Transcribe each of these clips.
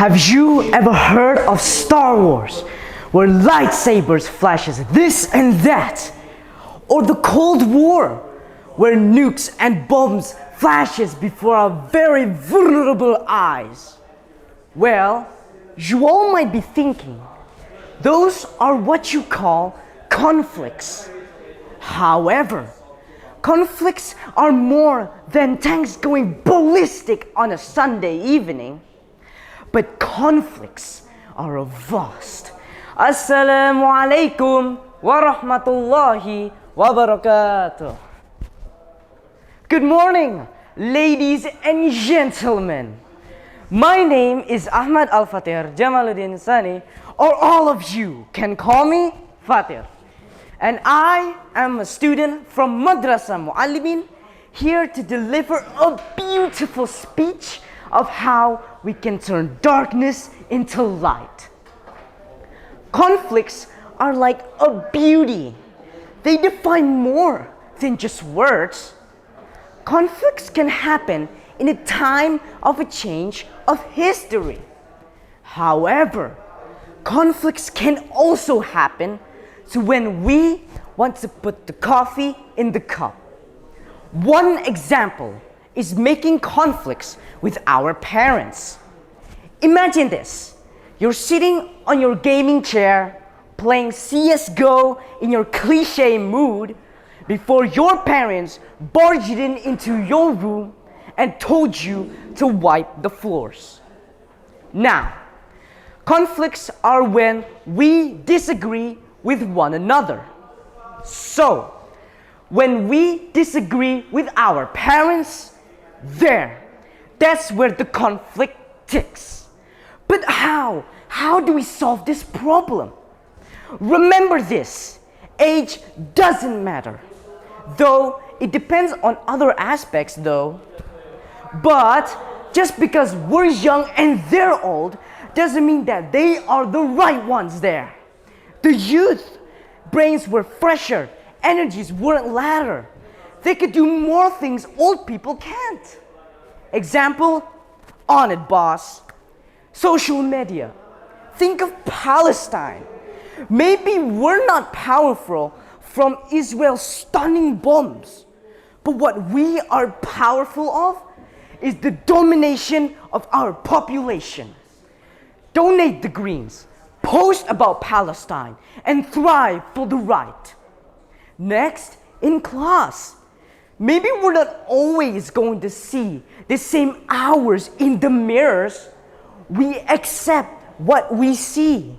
Have you ever heard of Star Wars, where lightsabers flashes this and that? Or the Cold War, where nukes and bombs flashes before our very vulnerable eyes? Well, you all might be thinking, those are what you call conflicts. However, conflicts are more than tanks going ballistic on a Sunday evening. But conflicts are a vast. Assalamu alaikum wa rahmatullahi wa barakatuh. Good morning, ladies and gentlemen. My name is Ahmad Alfathir, Jamaluddin Sani, or all of you can call me Fatir. And I am a student from Madrasa Muallimin, here to deliver a beautiful speech of how we can turn darkness into light. Conflicts are like a beauty. They define more than just words. Conflicts can happen in a time of a change of history. However, conflicts can also happen when we want to put the coffee in the cup. One example is making conflicts with our parents. Imagine this. You're sitting on your gaming chair, playing CSGO in your cliche mood, before your parents barged into your room and told you to wipe the floors. Now, conflicts are when we disagree with one another. So, when we disagree with our parents, that's where the conflict ticks. But how? How do we solve this problem? Remember this, age doesn't matter. Though it depends on other aspects though. But just because we're young and they're old doesn't mean that they are the right ones there. The youth brains were fresher, energies weren't ladder. They could do more things old people can't. Example, on it, boss. Social media. Think of Palestine. Maybe we're not powerful from Israel's stunning bombs, but what we are powerful of is the domination of our population. Donate the greens, post about Palestine, and thrive for the right. Next, in class. Maybe we're not always going to see the same hours in the mirrors. We accept what we see.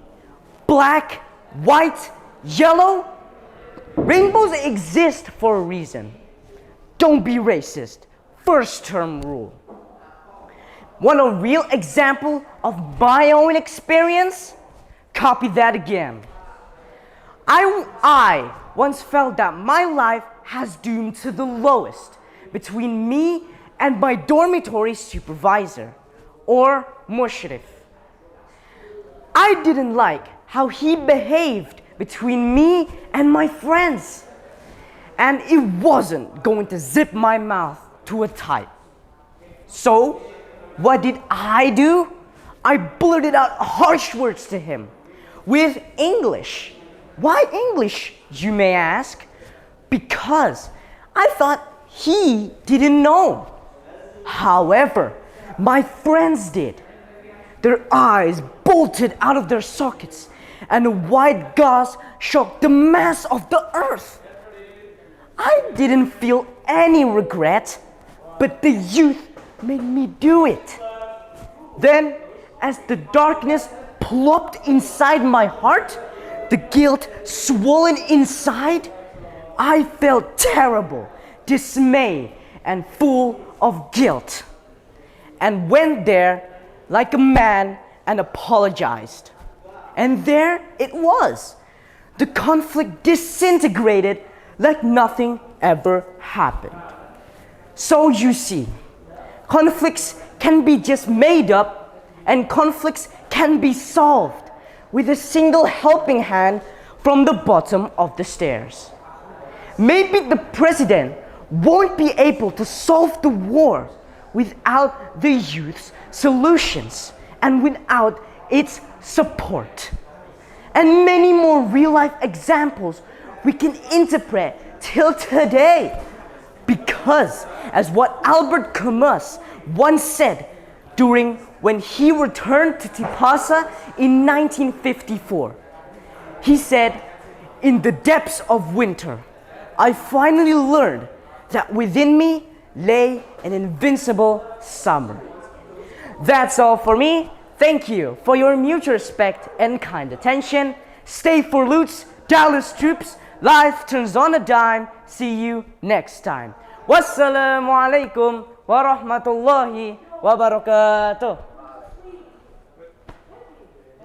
Black, white, yellow. Rainbows exist for a reason. Don't be racist. First term rule. Want a real example of my own experience? Copy that again. I once felt that my life has doomed to the lowest between me and my dormitory supervisor, or mushrif. I didn't like how he behaved between me and my friends, and it wasn't going to zip my mouth to a type. So, what did I do? I blurted out harsh words to him with English. Why English, you may ask? Because I thought he didn't know. However, my friends did. Their eyes bolted out of their sockets, and a white gauze shook the mass of the earth. I didn't feel any regret, but the youth made me do it. Then, as the darkness plopped inside my heart, the guilt swollen inside, I felt terrible, dismayed, and full of guilt, and went there like a man and apologized. And there it was. The conflict disintegrated like nothing ever happened. So you see, conflicts can be just made up, and conflicts can be solved with a single helping hand from the bottom of the stairs. Maybe the president won't be able to solve the war without the youth's solutions and without its support. And many more real-life examples we can interpret till today. Because, as what Albert Camus once said when he returned to Tipasa in 1954, he said, "In the depths of winter, I finally learned that within me lay an invincible summer." That's all for me. Thank you for your mutual respect and kind attention. Stay for Lutz, Dallas troops. Life turns on a dime. See you next time. Wassalamualaikum warahmatullahi wabarakatuh.